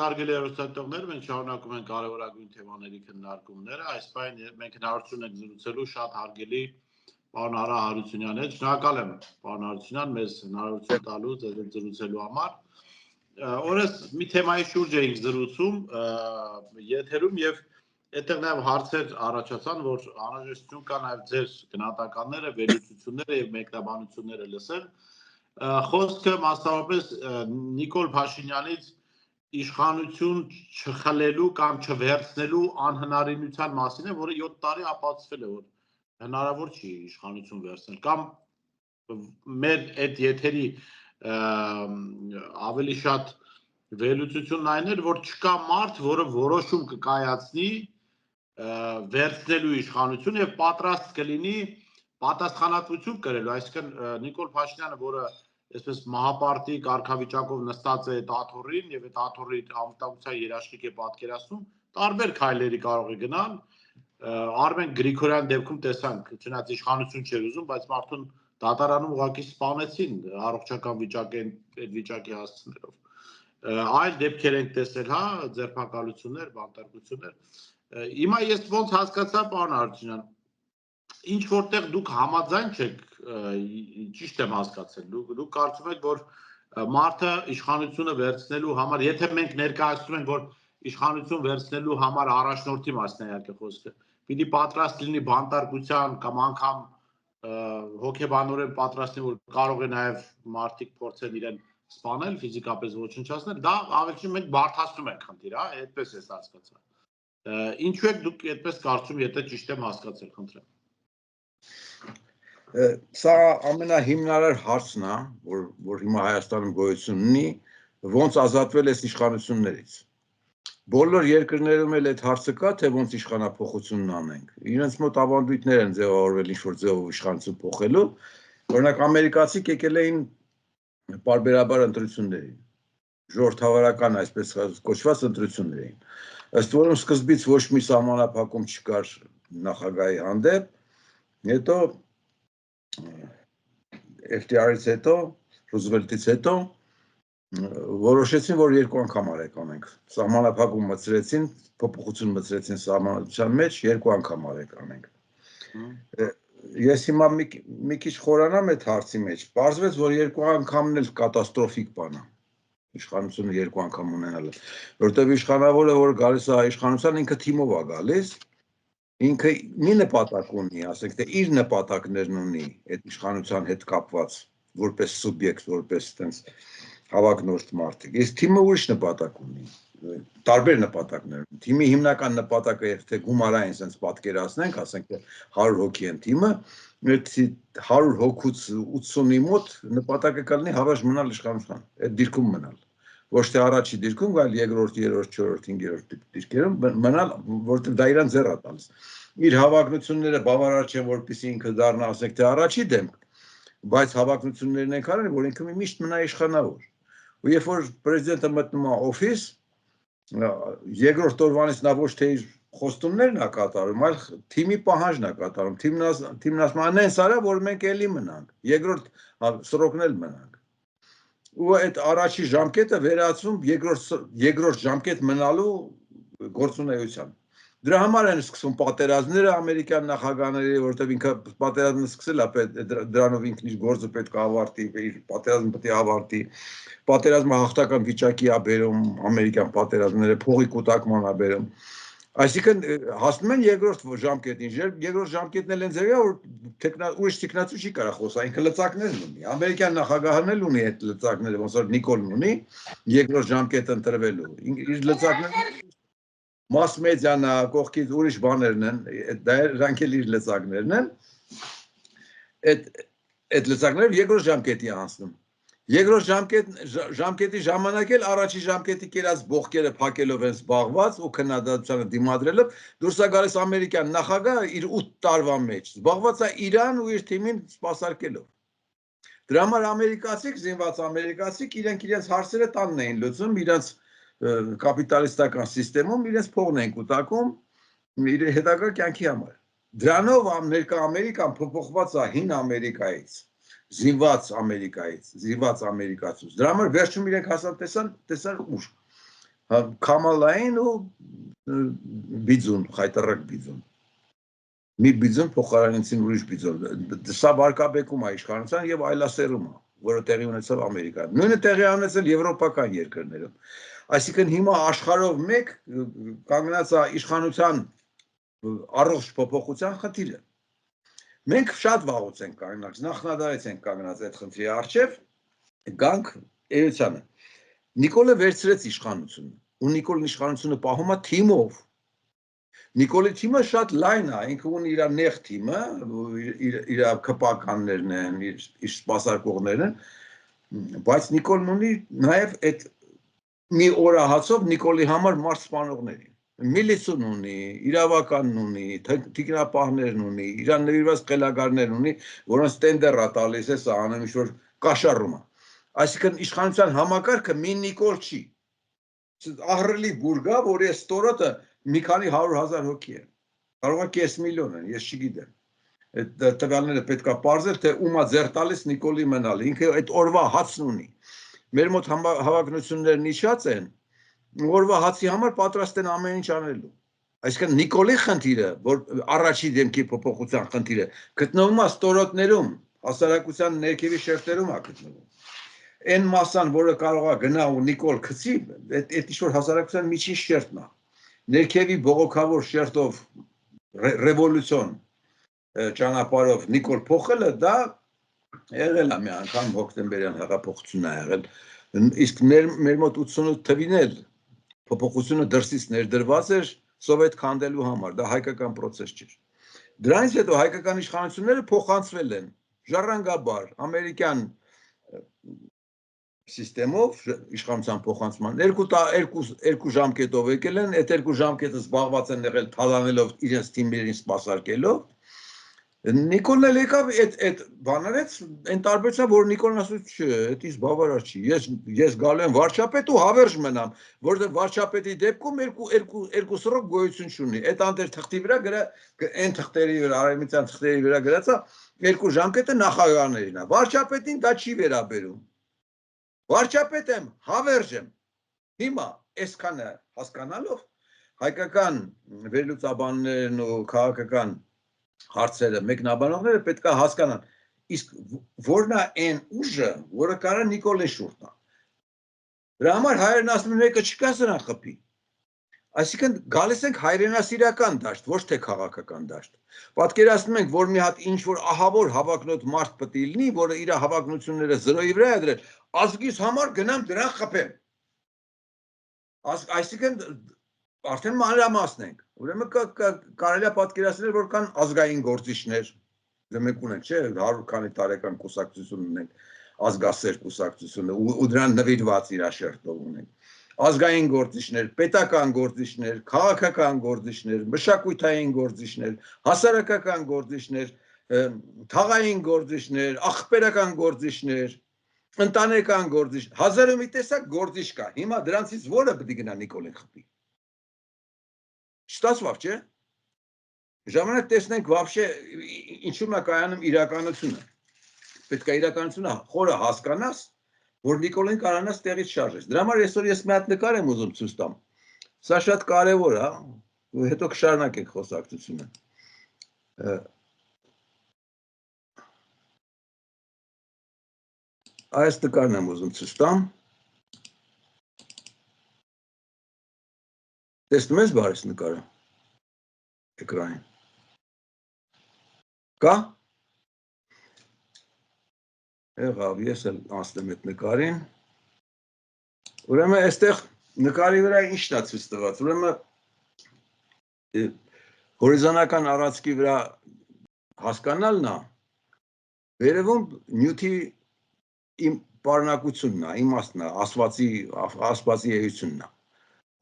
Հարգելի հեռուստատողներ, մենք շարունակում ենք կարևորագույն թեմաների քննարկումները, այս պահին մենք հնարավորություն ենք զրուցելու շատ հարգելի պարոն Արա Հարությունյանի հետ, շնորհակալ եմ պարոն Հարությունյան մեզ հնարավորություն տալուց այդ զրուցելու համար։ Օրս մի թեմայի շուրջ էինք զրուցում եթերում եւ այդտեղ նաեւ հարցեր առաջացան, որ անհրաժեշտություն կա նաեւ ձեր գնահատականները, վերլուծությունները եւ մեկնաբանությունները լսել։ Խոսքը մասնավորապես Նիկոլ Փաշինյանից իշխանություն չխլելու կամ չվերցնելու անհնարինության մասին է, որը 7 տարի ապացուցվել է, որ հնարավոր չի իշխանություն վերցնել, կամ մեր այդ եթերի ավելի շատ վերլուծությունն այն էր, որ չկա մարդ, որը որոշում կկայացնի վերցնելու իշխանություն եւ պատրաստ կլինի պատասխանատվություն կրելու, այսինքն Նիկոլ Փաշինյանը, որը այսպես մահապարտի կարգավիճակով նստած է աթոռին եւ այդ աթոռի անվտանգության երաշխիք է պատկերացնում, տարբեր քայլերի կարող է գնալ։ Արմեն Գրիգորյան դեպքում տեսանք, չնայած իշխանություն չէր ուզում, բայց մարդուն դատարանում ուղղակի սպանեցին առողջական վիճակի հասցնելով։ Այլ դեպքեր ենք տեսել, հա, ձերբակալություններ, բանտարկություններ։ Հիմա ես ոնց հասկացա, պարոն Հարությունյան, ինչ որտեղ դուք համաձայն չեք, ճիշտ եմ հասկացել, դուք կարծում եք, որ մարդը իշխանությունը վերցնելու համար, եթե մենք ներկայացնում ենք, որ իշխանություն վերցնելու համար առաջնորդի մասն է իհարկե խոսքը, պիտի պատրաստ լինի բանտարկության կամ անգամ հոգեբանորեն պատրաստ լինի, որ կարող է նաև մարդիկ փորձեն իրեն սպանել, ֆիզիկապես ոչնչացնել, դա ավելի մենք բարդացնում ենք խնդիրը, հա, այդպես է հասկացա։ Ինչու եք դուք այդպես կարծում, եթե ճիշտ եմ հասկացել, խնդրեմ։ Սա ամենահիմնարար հարցն է, որ հիմա Հայաստանում գոյություն ունի, ոնց ազատվել այս իշխանություններից։ Բոլոր երկրներում էլ այդ հարցը կա, թե ոնց իշխանափոխությունն անենք։ Իրենց մոտ ավանդույթներ են ձևավորվել ինչ-որ ձևով իշխանություն փոխելու, օրինակ ամերիկացիք եկել էին պարբերաբար ընտրություններին, ժողովրդավարական այսպես կոչված ընտրություններ էին, ըստ որում սկզբից ոչ մի սահմանափակում չկար նախագահի հանդեպ, հետո FDR-ից հետո, Ռուզվելտից հետո որոշեցին, որ երկու անգամ անենք, սահմանափակում մտցրեցին, փոփոխություն մտցրեցին սահմանադրության մեջ, երկու անգամ անենք։ Ես հիմա մի քիչ խորանամ այդ հարցի մեջ, պարզվեց, որ երկու անգամն էլ կատաստրոֆիկ բան է, իշխանությունը երկու անգամ ունենալը, որտեղ իշխանավորը, որ գալիս է իշխանության, ինքը թիմով է գալիս, ինքը մի նպատակ ունի, ասենք, թե իր նպատակներն ունի այդ իշխանության հետ կապված, որպես սուբյեկտ, որպես տենց հավակնորդ մարդիկ, իսկ թիմը ուրիշ նպատակ ունի, տարբեր նպատակներ ունի, թիմի հիմնական նպատակը եթե գումարային սենց պատկերացնենք, ասենք, թե 100 հոգի են թիմը, 100 հոգուց 80-ի մոտ նպատակը կլինի հավերժ մնալ իշխանության, այդ դիրքում մնալ, ոչ թե առաջի դիրքում, այլ երկրորդ, երրորդ, չորրորդ, հինգերորդ դիրքերում մնալ, որտեղ դա իրան ձեռ է տալիս։ Իր հավակնությունները բավարար չեն, որպեսզի ինքը դառնա, ասենք, թե առաջի դեմք, բայց հավակնություններն են արել, որ ինքը միշտ մնա իշխանավոր։ Ու երբ որ պրեզիդենտը մտնում է օֆիս, երկրորդ օրվանից նա ոչ թե իր խոստումներն է կատարում, այլ թիմի պահանջն է կատարում, թիմն ասում է, այնս արա, որ մենք էլի մնանք, երկրորդ սրոկն էլ մնանք։ Ու այդ առաջի ժամկետը վերածում երկրորդ ժամկետ մնալու գործունեության։ Դրա համար են սկսում պատերազմները ամերիկյան նախագահների, որտեղ ինքը պատերազմը սկսել է, դրանով ինքն իր գործը պետք է ավարտի, իր պատերազմը պետք է ավարտի, պատերազմը հաղթական վիճակի է բերում, ամերիկյան պատերազմները փողի կուտակման է բերում։ Այսինքն հասնում են երկրորդ ժամկետին, երկրորդ ժամկետն էլ են ձևի, որ ուրիշ տեխնացու չի կարող խոսալ, ինքը լծակներն ունի, ամերիկյան նախագահն էլ ունի այդ լծակները, ոնց որ Նիկոլն ունի, երկրորդ ժամկետը ընտրվելու, իր լծակները mass media-ն է, կողքից ուրիշ բաներն են, դրանք էլ իր լծակներն են, այդ լծակները երկրորդ ժամկետի անցնում։ Երկրորդ ժամկետի ժամանակ էլ առաջի ժամկետի կերած բողկերը փակելով են զբաղված ու քննադատությանը դիմադրելով դուրս է գալիս ամերիկյան նախագահը իր 8 տարվա մեջ զբաղված է Իրան ու իր թիմին սպասարկելով։ Դրա համար ամերիկացիք, զինված ամերիկացիք իրենց հարցերը տանն էին լուծում, իրենց կապիտալիստական սիստեմում իրենց փողն են կուտակում իր հետագա կյանքի համար։ Դրանով ներկա Ամերիկան փոփոխված է հին Ամերիկայից, զինված ամերիկացուց։ Դրա համար վերջում իրենք հասան տեսան ուր։ Քամալային ու բիձուն, խայտարակ բիձուն։ Մի բիձուն փոխարինեցին ուրիշ բիձուն։ Սա վարկաբեկում է իշխանության եւ այլասերում է, որը տեղի ունեցավ Ամերիկայում։ Նույնը տեղի ունեցել եվրոպական երկրներում։ Այսինքն հիմա աշխարհով մեկ կանգնած է իշխանության առողջ փոփոխության խնդիրը։ Մենք շատ վաղուց ենք կանգնած, նախնադարից ենք կանգնած այդ խնդրի առջև, գանք էությանը։ Նիկոլը վերցրեց իշխանությունը, ու Նիկոլն իշխանությունը պահում է թիմով։ Նիկոլի թիմը շատ լայն է, ինքը ունի իր նեղ թիմը, իր քպականներն են, իր սպասարկողներն են, բայց Նիկոլն ունի նաև այդ մի օրահացով Նիկոլի համար մարդ սպանողներին։ Միլիցիան ունի, իրավականն ունի, թիկնապահներն ունի, իրան նվիրված խելագարներն ունի, որոնց տենդեր է տալիս է, սա անում ինչ-որ կաշառում է։ Այսինքն իշխանության համակարգը մի Նիկոլ չի։ Ահռելի բուրգա, որ այս ստորոտը մի քանի 100,000 հոգի են։ Կարող է կես միլիոն են, ես չգիտեմ։ Այդ տվյալները պետք է պարզել, թե ում է ձեռ տալիս Նիկոլի մնալ։ Ինքը այդ օրվա հացն ունի։ Մեր մոտ հավակնություններն իջած են, օրվա հացի համար պատրաստ են ամեն ինչ անելու։ Այսինքն Նիկոլի խնդիրը, որ առաջի դեմքի փոփոխության խնդիրը, գտնվում է ստորոտներում, հասարակության ներքևի շերտերում է գտնվում։ Այն մասան, որը կարող է գնա ու Նիկոլ գցի, այդ ինչ-որ հասարակության միջին շերտն է։ Ներքևի բողոքավոր շերտով ռևոլյուցիոն ճանապարհով Նիկոլ փոխելը դա եղել է մի անգամ հոկտեմբերյան հեղափոխությունն է եղել։ Իսկ մեր մոտ 88 թվին էլ փոփոխությունը դրսից ներդրված էր սովետ քանդելու համար, դա հայկական process չէր։ Դրանից հետո հայկական իշխանությունները փոխանցվել են ժառանգաբար ամերիկյան սիստեմով իշխանության փոխանցման երկու ժամկետով եկել են, այդ երկու ժամկետը զբաղված են եղել թալանելով իրենց թիմերին սպասարկելով։ Նիկոլն էլ եկավ այդ բաներից այն տարբերությամբ որ Նիկոլն ասում չէ, դա իս բավարար չի։ Ես գալու եմ վարչապետ ու հավերժ մնամ, որովհետև վարչապետի դեպքում երկու սրոք գոյություն չունի։ Այդ անտեր թղթի վրա այն թղթերի վրա, արևմտյան թղթերի վրա գրած է երկու ժամկետը նախագահներին է։ Վարչապետին դա չի վերաբերում։ Վարչապետ եմ, հավերժ եմ։ Հիմա այսքանը հասկանալով հայկական վերլուծաբաններն ու քաղաքական հարցերը մեկնաբանողները պետք է հասկանան, իսկ որն է այն ուժը, որը կարա Նիկոլի շուրջ տա։ Դրա համար հայերն ասում են մեկը չկա սրան խփի։ Այսինքն գալիս ենք հայրենասիրական դաշտ, ոչ թե քաղաքական դաշտ։ Պատկերացնում ենք, որ մի հատ ինչ-որ ահավոր հավակնոտ մարդ պետք է լինի, որը իր հավակնությունները զրոյի վրա է դրել, ազգիս համար գնամ դրան խփեմ։ Այսինքն արդեն մանրամասն ենք։ Ուրեմն կարելի է պատկերացնել, որ կան ազգային գործիչներ, մենք ունենք, չէ, 100 քանի տարեկան կուսակցություն ունենք, ազգասեր կուսակցությունը ու դրան նվիրված իր շերտով ունենք։ Ազգային գործիչներ, պետական գործիչներ, քաղաքական գործիչներ, մշակութային գործիչներ, հասարակական գործիչներ, թաղային գործիչներ, աղբերական գործիչներ, ընտանեկան գործիչ, հազար ու մի տեսակ գործիչ կա։ Հիմա դրանցից որը պետք է գնա Նիկոլին խփի։ Չստացվավ, չէ։ Ժամանակ տեսնենք вообще ինչու՞մ է կայանում իրականությունը։ Պետք է իրականությունը խորը հասկանաս, որ Նիկոլին կարողանաս տեղից շարժես։ Դրա համար այսօր ես մի հատ նկար եմ ուզում ցույց տամ։ Սա շատ կարևոր է, ու հետո կշարունակենք խոսակցությունը։ Այս նկարն եմ ուզում ցույց տամ։ Տեսնում ես բարես նկարը էկրանին։ Կա։ Եղավ, ես էլ անցնեմ այդ նկարին։ Ուրեմն այստեղ նկարի վրա ի՞նչն է ցույց տված։ Ուրեմն հորիզոնական առանցքի վրա հասկանալն է, վերևում նյութի պարունակությունն է, իմաստն է, ասվածի էությունն է։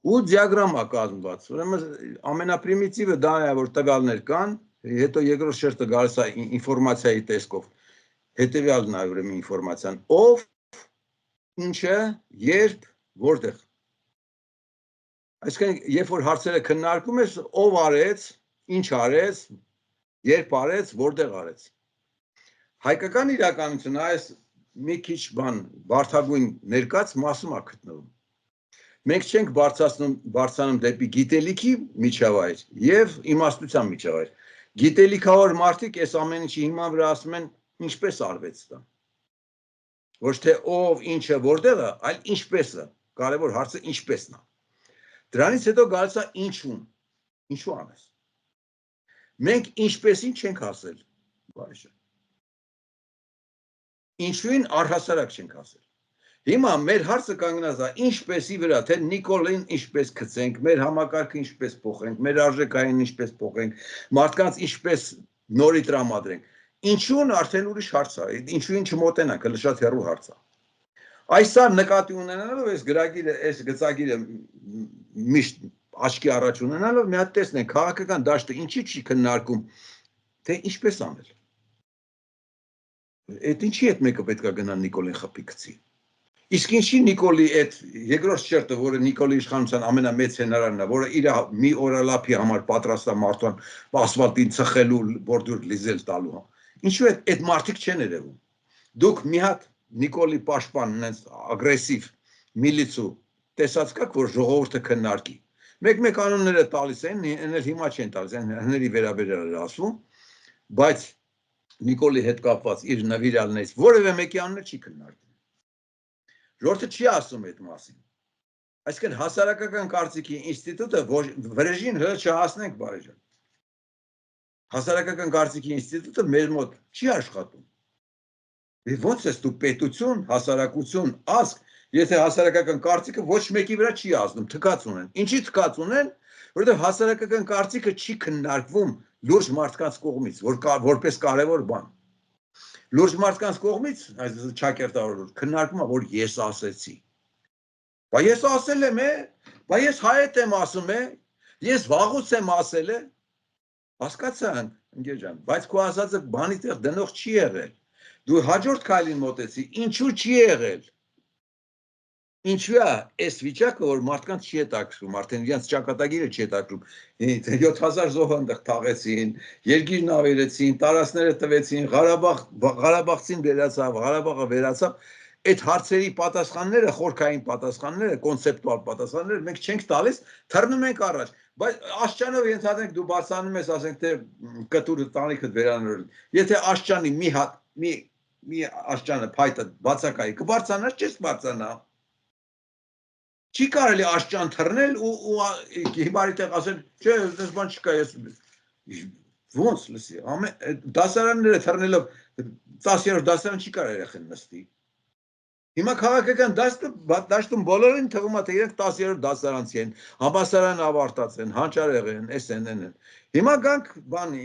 Ու դիագրամ է կազմված։ Ուրեմն ամենապրիմիտիվը դա է, որ տվյալներ կան, հետո երկրորդ շերտը գալիս է ինֆորմացիայի տեսքով։ Հետևյալն է ուրեմն ինֆորմացիան, ով, ինչը, երբ, որտեղ։ Այսինքն, երբ որ հարցերը քննարկում ես, ով արեց, ինչ արեց, երբ արեց, որտեղ արեց։ Հայկական իրականությունը այս մի քիչ բարդագույն ներկած մասում է գտնվում։ Մենք չենք բարձրանում դեպի գիտելիքի միջավայր եւ իմաստության միջավայր։ Գիտելիքավոր մարդիկ այս ամեն ինչի հիման վրա ասում են ինչպես արվեց դա։ Ոչ թե ով, ինչը, որտեղը, այլ ինչպես-ը։ Կարևոր հարցը ինչպես-ն է։ Դրանից հետո գալիս է ինչու։ Ինչու անես։ Մենք ինչպեսին չենք ասել, բարիշը։ Ինչուին առհասարակ չենք ասել։ Հիմա մեր հարցը կանգնած է ինչպեսի վրա, թե Նիկոլին ինչպես գցենք, մեր համակարգը ինչպես փոխենք, մեր արժեքային ինչպես փոխենք, մարդկանց ինչպես նորի տրամադրենք։ Ինչուն արդեն ուրիշ հարց է, ինչուին չմոտենանք, հələ շատ հեռու հարց է։ Այսօր նկատի ունենալով այս գրագիրը, այս գծագիրը միշտ աչքի առաջ ունենալով մի հատ տեսնենք քաղաքական դաշտը ինչի չի քննարկում, թե ինչպես անել։ Այդ ինչի հետ մեկը պետք է գնա Նիկոլին խփի գցի։ Իսկ ինչի Նիկոլի այդ երկրորդ շերտը, որը Նիկոլի իշխանության ամենամեծ հենարանն է, որը իր մի օրալափի համար պատրաստ է մարդուն ասֆալտին ծխելու բորդուր լիզել տալու։ Ինչու այդ մարդիկ չեն երևում։ Դուք մի հատ Նիկոլի պաշտպան ունեն ագրեսիվ միլիցու տեսած կաք, որ ժողովուրդը քննարկի։ Մեկ-մեկ անունները տալիս են, էնել հիմա չեն տալիս, հների վերաբերյալ ասում, բայց Նիկոլի հետ կապված իր նվիրալներից որևէ մեկի անունը չի քննարկվում։ Ժողովուրդը չի ասում այդ մասին։ Այսինքն հասարակական կարծիքի ինստիտուտը վրեժին հը չհասնենք բարեժան։ Հասարակական կարծիքի ինստիտուտը մեր մոտ չի աշխատում։ Ոնց ես դու պետություն, հասարակություն, ազգ, եթե հասարակական կարծիքը ոչ մեկի վրա չի ազդում, թքած ունեն։ Ինչի թքած ունեն, որովհետև հասարակական կարծիքը չի քննարկվում լուրջ մարդկանց կողմից, որպես կարևոր բան։ Լուրջ մարդկանց կողմից, այս ճակերտավոր քննարկում է, որ ես ասեցի։ Բա ես ասել եմ, բա ես հայետ եմ ասում, ես վաղուց եմ ասել, հասկացան, ընկեր ջան, բայց քո ասածը բանի տեղ դնող չի եղել։ Դու հաջորդ քայլին մոտեցի, ինչու չի եղել։ Ինչու է այս վիճակը, որ մարդկանց չի հետաքրքրում, արդեն իրենց ճակատագիրը չի հետաքրքրում։ 7000 զոհ այնտեղ թաղեցին, երկիրն ավերեցին, տարածքները տվեցին, Ղարաբաղցին վերացավ, Ղարաբաղը վերացավ։ Այդ հարցերի պատասխանները, խորքային պատասխանները, կոնցեպտուալ պատասխանները մենք չենք տալիս, թռնում ենք առաջ։ Բայց աշճանով ենթադրենք դու բարձրանում ես, ասենք թե կտուրը տանիքդ վերանորոգ։ Եթե աշճանի մի աշճանը փայտը բացակայի կբարձրանաս, չես բարձրանա։ Չի կարելի աշճան թռնել ու հիմարի տեղ ասել, չէ, այդպես բան չկա, ես ոնց լսի, դասարանները թռնելով 10-րդ դասարան չի կարող երեխան նստի։ Հիմա քաղաքական դաշտում բոլորին թվում է, թե իրենք 10-րդ դասարանցի են, համալսարան ավարտած են, հանճարեղ են, էս են։ Հիմա գանք բանի,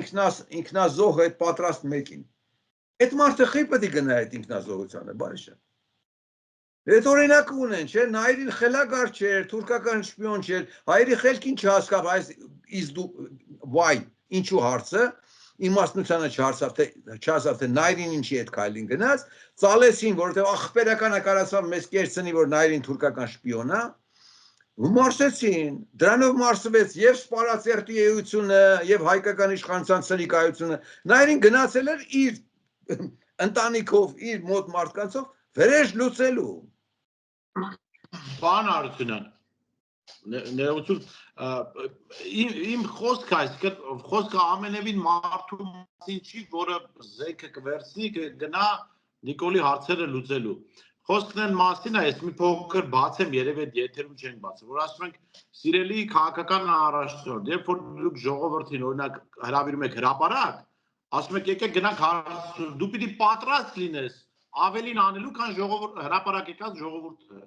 ինքնազոհ այդ պատրաստ մեկին։ Այդ մարդը խի պետք է գնա այդ ինքնազոհությանը, բարիշը։ Այդ օրինակը ունեն, չէ, Նայիրին խելագար չէր, թուրքական շպիոն չէր, հայերի խելքին չհասկավ, why, ինչու հարցը, իմաստնությանը չհասավ, թե Նայիրին ինչի այդ քայլին գնաց, ծալեցին, որովհետև ախպերական հակարացավ մեզ կերցնի, որ Նայիրին թուրքական շպիոն է, ու մարսեցին, դրանով մարսվեց եւ սպարածերտի էությունը, եւ հայկական իշխանության սրիկայությունը, Նայիրին գնացել էր իր ընտանիքով, իր մոտ մարդկանցով վրեժ լուծելու։ Պարոն Արությունյան, ներողություն, իմ խոսքը, այսինքն խոսքը ամենևին մարդու մասին չի, որը զենքը կվերցնի, կգնա Նիկոլի հարցերը լուծելու։ Խոսքն այն մասին է, ես մի փոքր բացեմ, երևի այդ եթերում չենք բացել, որ ասում ենք, սիրելի քաղաքական առաջնորդ, երբ որ դուք ժողովրդին օրինակ հրավիրում եք հրապարակ, ասում եք եկեք գնանք հարցում, դու պիտի պատրաստ լինես ավելին անելու, քան հրապարակ եկած ժողովուրդը,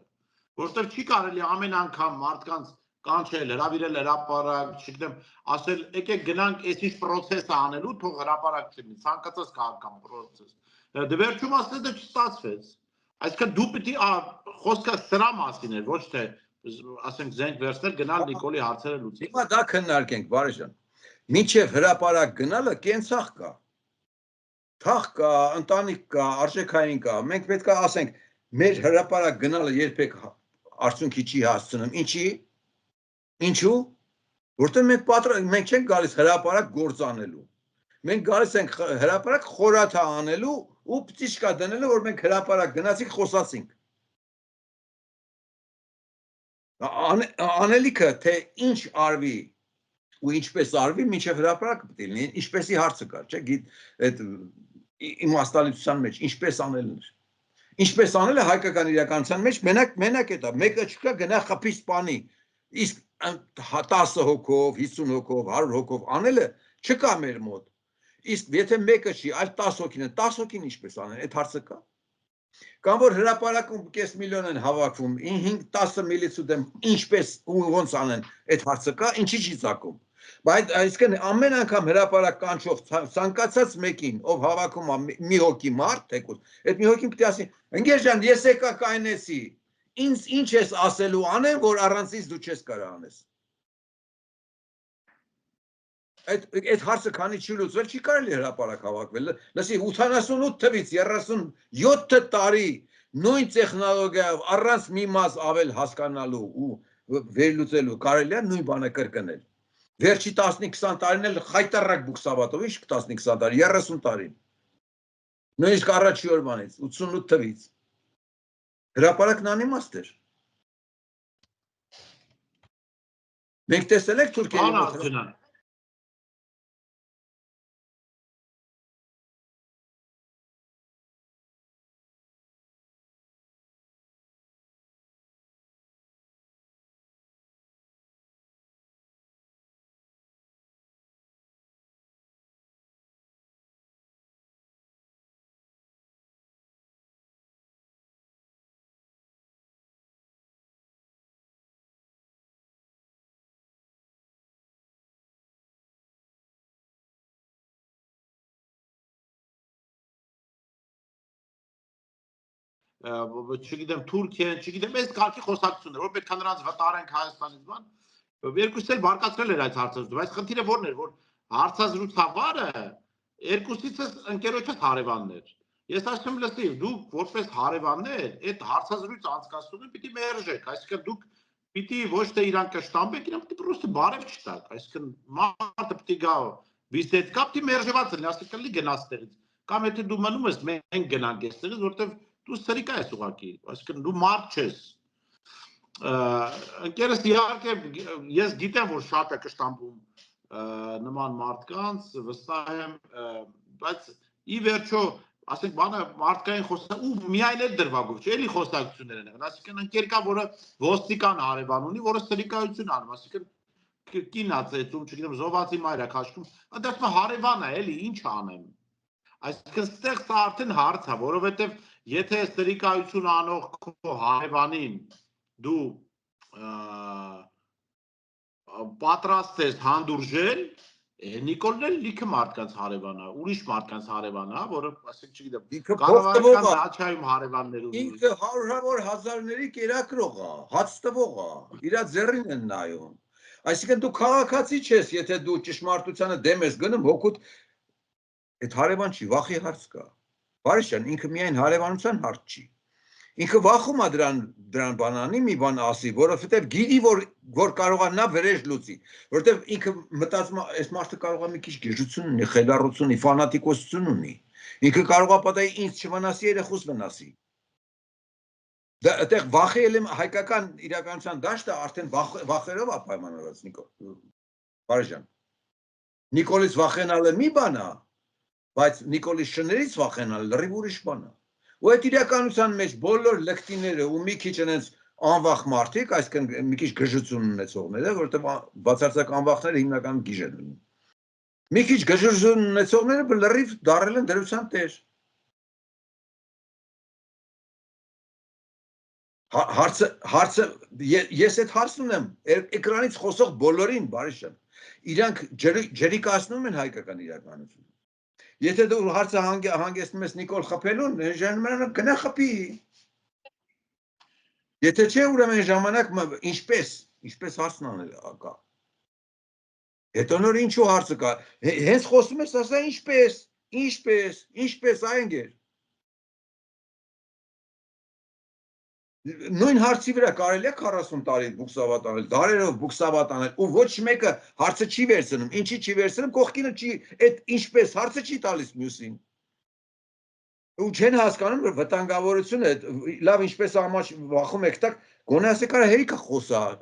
որովհետև չի կարելի ամեն անգամ մարդկանց կանչել, հրավիրել հրապարակ, չգիտեմ, ասել եկեք գնանք այսինչ պրոցես անելու, թող հրապարակ չլինի, ցանկացած քաղաքական պրոցես։ Դե վերջում ասել դա չստացվեց։ Այսինքն դու պիտի խոսքը սրա մասին էր, ոչ թե ասենք զենք վերցնել, գնալ Նիկոլի հարցերը լուծել։ Հիմա դա քննարկենք, բարեժան։ Մինչև հրապարակ գնալը կենցաղ կա։ Թաղ կա, ընտանիք կա, արժեքային կա։ Մենք պետք է ասենք, մեր հրապարակ գնալը երբեք արդյունքի չի հասցնում։ Ինչի՞։ Ինչու՞։ Որտեղ մենք չենք գալիս հրապարակ գործ անելու։ Մենք գալիս ենք հրապարակ խորաթա անելու ու պտիշկա դնելու, որ մենք հրապարակ գնացինք խոսացինք։ Անելիքը, թե ինչ արվի ու ինչպես արվի, մինչև հրապարակը պետք է լինի, ինչպեսի հարցը կար, չէ՞, այդ իմաստալիության մեջ, ինչպես անելն էր։ Ինչպես անելը հայկական իրականության մեջ մենակ է դա, մեկը չկա գնա խփի սպանի, իսկ 10 հոգով, 50 հոգով, 100 հոգով անելը չկա մեր մոտ։ Իսկ եթե մեկը չի, այլ 10 հոգին է, 10 հոգին ինչպես անեն, այդ հարցը կա։ Կամ որ հրապարակում կես միլիոն են հավաքվում, 5-10 միլիցու դեմ ինչպես ու ոնց անեն, այդ հարցը կա, ինչի չի ցակում։ Բայց այսինքն ամեն անգամ հրապարակ կանչող ցանկացած մեկին, ով հավաքում է մի հոգի մարդ, թեկուզ, այդ մի հոգին պետք է ասի, ընկեր ջան, ես եկա կայնեցի, ինչ ես ասելու անեմ, որ առանցից դու չես կարող անես։ Այդ հարցը քանի չի լուծվել, չի կարելի հրապարակ հավաքվել։ Լսի 88 թվից 37 տարի նույն տեխնոլոգիայով առանց մի մաս ավել հասկանալու ու վերլուծելու կարելի է նույն բանը կրկնել։ Վերջի 15-20 տարին էլ խայտարակ բուքսավատով, ինչ 15-20 տարի, 30 տարի։ Նույնիսկ առաջի օրվանից, 88 թվից։ Հրապարակն անիմաստ էր։ Մենք տեսել ենք Թուրքիայի մոտ։ Չգիտեմ Թուրքիան, չգիտեմ, այս կարգի խոսակցություններ, որ պետք է նրանց վտարենք Հայաստանից բան, երկուսից էլ բարկացրել էր այդ հարցազրույցը, բայց խնդիրը որն էր, որ հարցազրույցավարը երկուսիցս ընկերոջս հարևաններ։ Ես ասում լսի, դուք որպես հարևաններ այդ հարցազրույցը անցկացնողին պիտի մերժեք, այսինքն դուք պիտի ոչ թե իրան կշտամբեք, իրան պիտի պրոստը բարև չտաք, այսինքն մարդը պիտի գա վիզիտից կա, պիտի մերժված լինի, ասիկա լի գնաց տեղից։ Կամ եթե դու մնում ես մենք գնանք այստեղից, որտեվ դու սրիկա ես ուղակի, այսինքն դու մարդ չես։ Ընկերս իհարկե ես գիտեմ, որ շատ է կշտամբում նման մարդկանց, վստահ եմ, բայց ի վերջո, ասենք բանը մարդկային խոսակ ու միայն էլ դրվագով չէ, էլի խոսակցություններ են եղել, այսինքն ընկեր կա, որը ոստիկան հարևան ունի, որը սրիկայություն անում, այսինքն կինա ծեծում, չգիտեմ, զովացի մայր է քաշքում, դեռ հարևան է, էլի ինչ անեմ։ Այսինքն ստեղ սա արդեն հարց է, որովհետև եթե սրիկայություն անող քո հարևանին դու պատրաստ ես հանդուրժել, Նիկոլն էլ լիքը մարդկանց հարևան է, ուրիշ մարդկանց հարևան է, որը, ասենք, չգիտեմ, կառավարական դաչայում հարևաններ ունի։ Ինքը հարյուրավոր հազարների կերակրող է, հաց տվող է, իր ձեռին են նայում։ Այսինքն դու քաղաքացի չես, եթե դու ճշմարտությանը դեմ ես գնում, հոգուտ այդ հարևան չի, վախի հարց կա։ Բարիշ ջան, ինքը միայն հարևանության հարց չի։ Ինքը վախում է դրան բանանի մի բան ասի, որովհետև գիտի, որ կարող է նա վրեժ լուծի, որովհետև ինքը մտածում է, այս մարդը կարող է մի քիչ գժություն ունի, խելառություն ունի, ֆանատիկություն ունի։ Ինքը կարող է պատահի ինձ չվնասի, երեխուս վնասի։ Դա այդտեղ վախի հայկական իրականության դաշտը արդեն վախերով է պայմանավորված, Նիկոլ։ Բարիշ ջան։ Նիկոլից վախենալը մի բան է, բայց Նիկոլի շներից վախենալը լրիվ ուրիշ բան է։ Ու այդ իրականության մեջ բոլոր լկտիները ու մի քիչ այնց անվախ մարդիկ, այսինքն մի քիչ գժություն ունեցողները, որովհետև բացարձակ անվախները հիմնականում գիժ են լինում։ Մի քիչ գժություն ունեցողները լրիվ դարել են դրության տեր։ Հարցը ես այդ հարցն ունեմ էկրանից խոսող բոլորին, բարիշ ջան, իրանք ջրի կասնում են հայկական իրականությունը։ Եթե դու հարցը հանգեցնում ես Նիկոլ խփելուն, ժամանակ գնա խփի։ Եթե չէ, ուրեմն ժամանակ ինչպես հարցն անել կա։ Հետո նոր ինչու հարցը կա։ Հենց խոսում ես, ասա ինչպես, այ ընկեր։ Նույն հարցի վրա կարելի է 40 տարի բուքսավատ անել, դարերով բուքսավատ անել, ու ոչ մեկը հարցը չի վերցնում, ինչի չի վերցնում, կողքինը չի, այդ ինչպես հարցը չի տալիս մյուսին։ Ու չեն հասկանում, որ վտանգավորությունը, լավ ինչպես ամաչ վախում եք տակ, գոնե ասեք արա հերիքա խոսակ։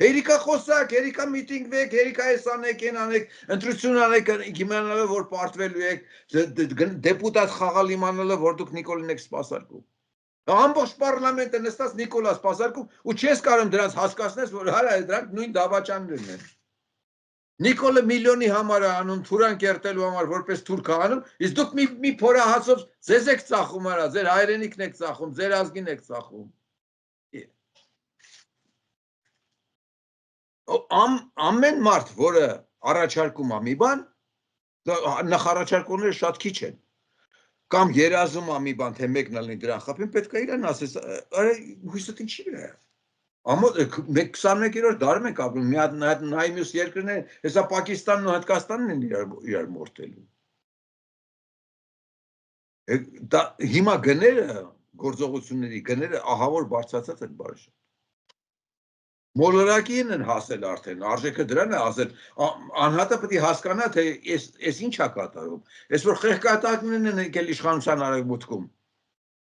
Հերիքա խոսակ, հերիքա միտինգ վեք, հերիքա էս անեք, են անեք, ընտրություն անեք, իմանալով որ պարտվելու եք, դեպուտատ խաղալ իմանալով որ դուք Նիկոլին եք սպասարկում։ Ամբողջ պարլամենտը նստած Նիկոլա սպասարկում ու չես կարող դրանց հասկացնես, որ հələ դրանք նույն դավաճաններն են։ Նիկոլը միլիոնի համար է անում, թուրան կերտելու համար որպես թուրք է անում, իսկ դուք մի փորահացով ձեզ եք ծախում արա, ձեր հայրենիքն եք ծախում, ձեր ազգին եք ծախում։ Ամեն մարդ, որը առաջարկում է մի բան, նախարարչարկողները շատ քիչ են։ Կամ երազում է մի բան, թե մեկն ալնի դրան խփին, պետք է իրան ասես, արա հույսդ ինչի վրա է։ Ամոթ 21-րդ դարում ենք ապրում, մի հատ նայ մյուս երկրներ, հեսա Պակիստանն ու Հնդկաստանն են իրար մորթելու։ Դա հիմա գները, գործողությունների գները ահավոր բարձրացած են բարիշ։ Մոլորակին են հասել արդեն, արժեքը դրան է ասել, անհատը պետք է հասկանա, թե այս ինչ է կատարում, այս որ խեղկատակներն են եկել իշխանության արևմուտքում,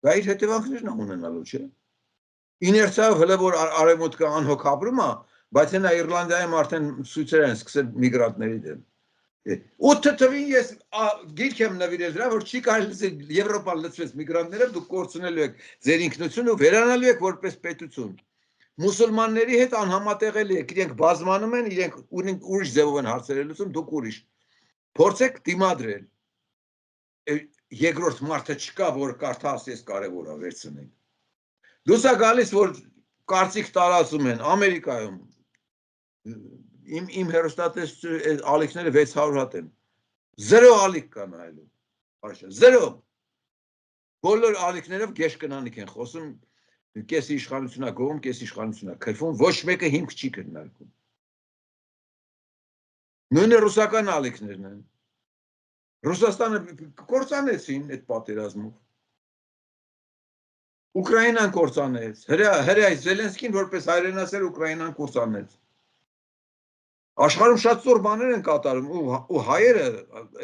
դա իր հետևանքներն է ունենալու, չէ։ Իներցիայով հələ որ արևմուտքը անհոգ ապրում է, բայց հենա Իռլանդիայում արդեն ցույցեր են սկսել միգրանտների դեմ։ 8 թվին ես գիրք եմ նվիրել դրա, որ չի կարելի Եվրոպան լցվեց միգրանտներով, դուք կորցնելու եք ձեր ինքնությունը ու վերանալու եք որպես պետություն։ Մուսուլմանների հետ անհամատեղելի եք, իրենք բազմանում են, իրենք ուրիշ ձևով են հարցերը լուծում, դուք ուրիշ։ Փորձեք դիմադրել։ Երկրորդ մարդը չկա, որ կարդա ասես կարևոր է վերցնենք։ Դուս է գալիս, որ կարծիք տարածում են Ամերիկայում։ Իմ հեռուստատեսության ալիքները 600 հատ են։ 0 ալիք կա նայելու։ Զերո։ Բոլոր ալիքներով գեշ կնանիք են խոսում, կես իշխանությունա գովում, կես իշխանությունա քրվում, ոչ մեկը հիմք չի քննարկում։ Նույնը ռուսական ալիքներն են։ Ռուսաստանը կործանեցին այդ պատերազմով։ Ուկրաինան կործանեց, հրեա Զելենսկին որպես հայրենասեր Ուկրաինան կործանեց։ Աշխարհում շատ ծոր բաներ են կատարում ու հայերը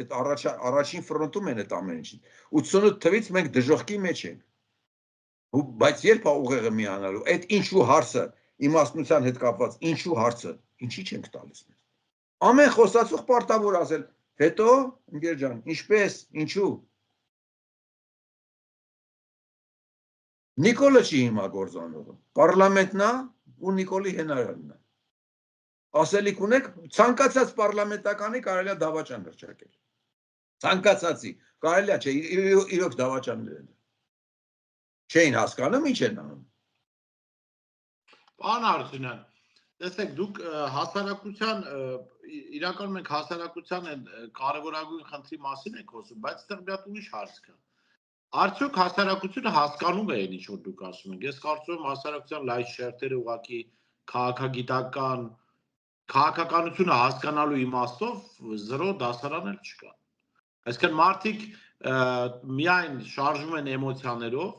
այդ առաջին ֆրոնտում են այդ ամեն ինչին։ 88 թվից մենք դժոխքի մեջ ենք։ Բայց երբ է ուղեղը միանալու, այդ ինչու հարցը, իմաստնության հետ կապված, ինչու հարցը, ինչի չենք տալիս մեզ։ Ամեն խոսացող պարտավոր ասել, հետո, ընկեր ջան, ինչպես, ինչու։ Նիկոլը չի հիմա գործանողը, պարլամենտն է ու Նիկոլի հենարանն է։ Ասելիք ունեք, ցանկացած պարլամենտականի կարելի է դավաճան հռչակել։ Ցանկացածի, կարելի է, չէ, իրոք դավաճաններ են։ Չէին հասկանում, ինչ են անում։ Պարոն Հարությունյան, տեսեք, դուք հասարակության, իրականում մենք հասարակության կարևորագույն խնդրի մասին եք խոսում, բայց այստեղ մի հատ ուրիշ հարց կա։ Արդյոք հասարակությունը հասկանում է այն ինչ որ դուք ասում եք։ Ես կարծում եմ հասարակության լայք շերտերը ուղղակի քաղաքականությունը հասկանալու իմաստով 0 դասարան էլ չկա։ Այսինքն մարդիկ միայն շարժվում են էմոցիաներով,